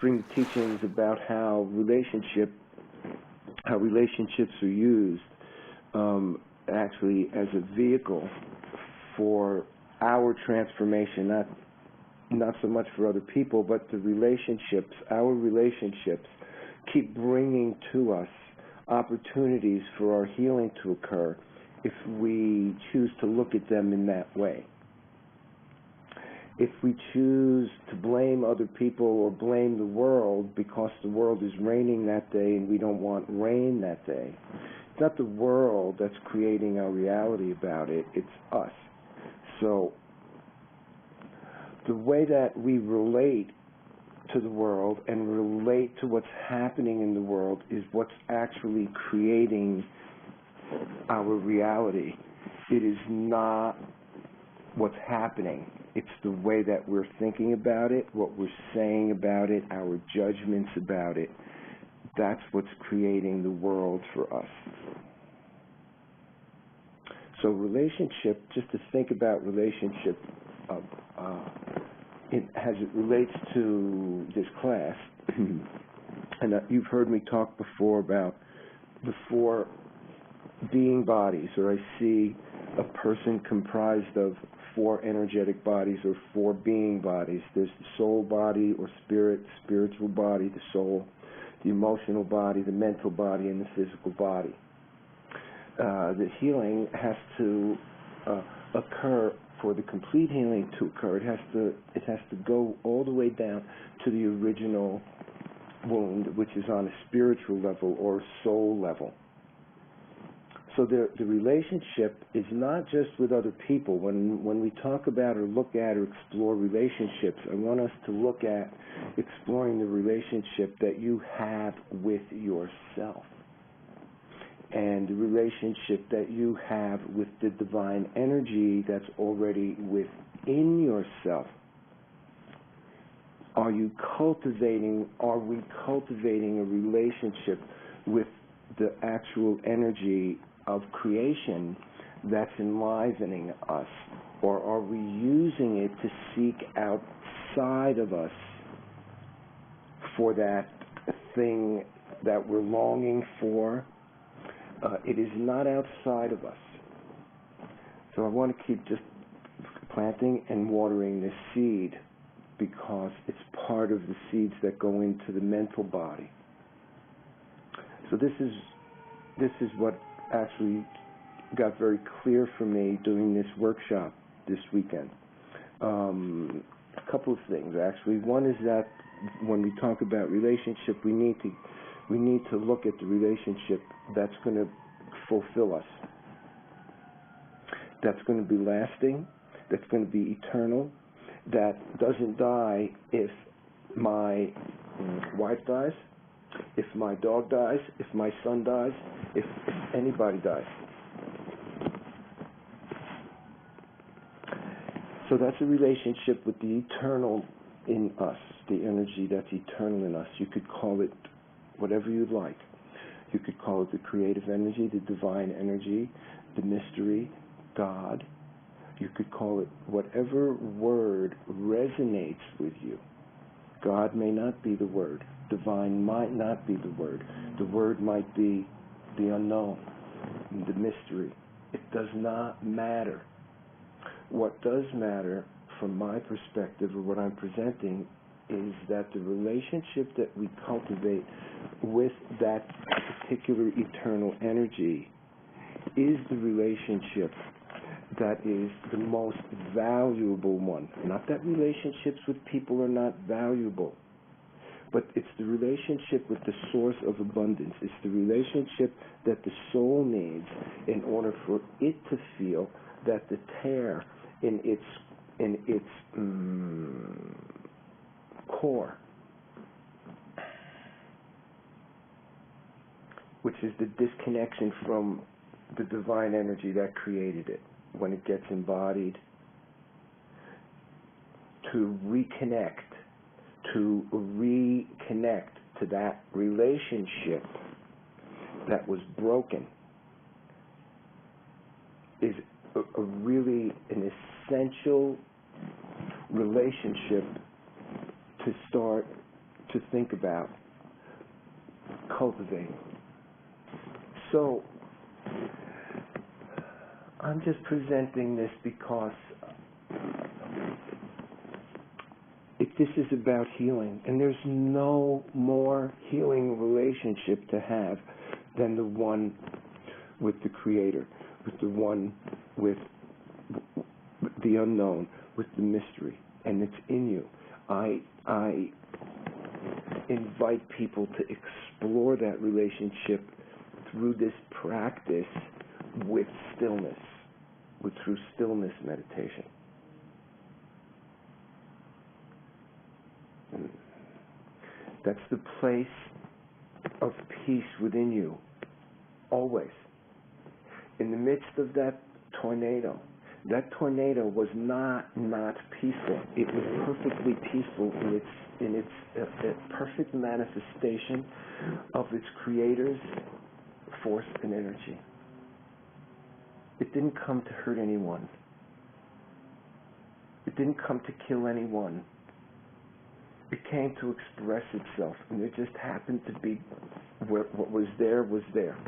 bring the teachings about how relationships are used actually as a vehicle for our transformation, not so much for other people, but our relationships keep bringing to us opportunities for our healing to occur if we choose to look at them in that way. If we choose to blame other people or blame the world because the world is raining that day and we don't want rain that day, it's not the world that's creating our reality about it, it's us. So the way that we relate to the world and relate to what's happening in the world is what's actually creating our reality. It is not what's happening. It's the way that we're thinking about it, what we're saying about it, our judgments about it. That's what's creating the world for us. So relationship, just to think about relationship as it relates to this class, and you've heard me talk before about the four being bodies, or I see a person comprised of four energetic bodies or four being bodies. There's the soul body or spiritual body, the soul, the emotional body, the mental body, and the physical body. The healing has to occur. For the complete healing to occur, it has to go all the way down to the original wound, which is on a spiritual level or soul level. So the relationship is not just with other people. When we talk about or look at or explore relationships, I want us to look at exploring the relationship that you have with yourself and the relationship that you have with the divine energy that's already within yourself. Are we cultivating a relationship with the actual energy of creation that's enlivening us? Or are we using it to seek outside of us for that thing that we're longing for? It is not outside of us. So I want to keep just planting and watering this seed because it's part of the seeds that go into the mental body. So this is what actually got very clear for me doing this workshop this weekend. A couple of things actually. One is that when we talk about relationship, we need to look at the relationship that's going to fulfill us, that's going to be lasting, that's going to be eternal, that doesn't die if my wife dies, if my dog dies, if my son dies, if anybody dies. So that's a relationship with the eternal in us, the energy that's eternal in us. You could call it whatever you'd like. You could call it the creative energy, the divine energy, the mystery, God. You could call it whatever word resonates with you. God may not be the word. Divine might not be the word. The word might be the unknown, the mystery. It does not matter. What does matter from my perspective, or what I'm presenting, is that the relationship that we cultivate with that particular eternal energy is the relationship that is the most valuable one. Not that relationships with people are not valuable, but it's the relationship with the source of abundance. It's the relationship that the soul needs in order for it to feel that the tear in its core, which is the disconnection from the divine energy that created it, when it gets embodied, to reconnect to that relationship that was broken, is a really an essential relationship to start to think about cultivating. So I'm just presenting this because if this is about healing, and there's no more healing relationship to have than the one with the Creator, with the one with the unknown, with the mystery, and it's in you. I invite people to explore that relationship through this practice with stillness, through stillness meditation. That's the place of peace within you, always. In the midst of that tornado was not peaceful. It was perfectly peaceful in its perfect manifestation of its Creator's force and energy. It didn't come to hurt anyone. It didn't come to kill anyone. It came to express itself, and it just happened to be what was there was there.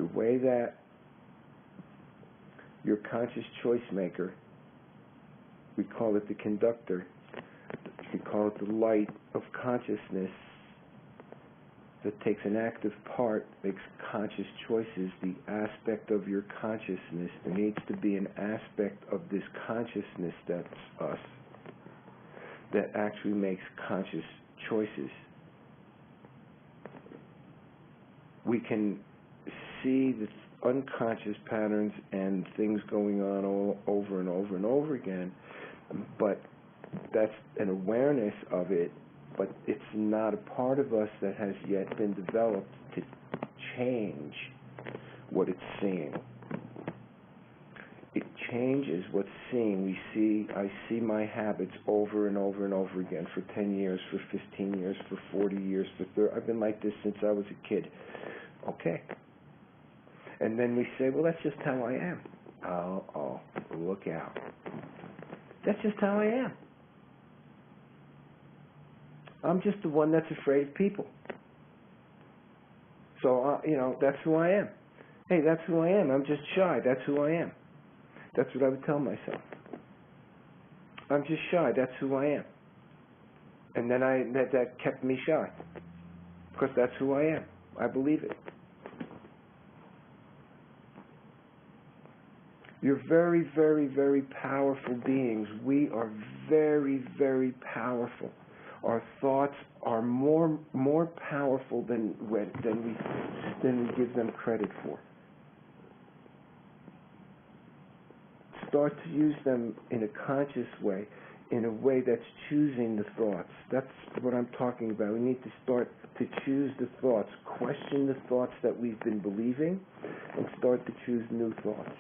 the way that your conscious choice maker, we call it the conductor, we call it the light of consciousness that takes an active part, makes conscious choices, the aspect of your consciousness. There needs to be an aspect of this consciousness that's us that actually makes conscious choices. We can see the unconscious patterns and things going on all over and over and over again, but that's an awareness of it, but it's not a part of us that has yet been developed to change what it's seeing. It changes what's seen. I see my habits over and over and over again for 10 years, for 15 years, for 40 years, for 30. I've been like this since I was a kid. Okay. And then we say, well, that's just how I am. Oh, look out. That's just how I am. I'm just the one that's afraid of people. So, that's who I am. Hey, that's who I am. I'm just shy. That's who I am. That's what I would tell myself. I'm just shy. That's who I am. And then that kept me shy. Because that's who I am. I believe it. You're very, very, very powerful beings. We are very, very powerful. Our thoughts are more powerful than we give them credit for. Start to use them in a conscious way, in a way that's choosing the thoughts. That's what I'm talking about. We need to start to choose the thoughts, question the thoughts that we've been believing, and start to choose new thoughts.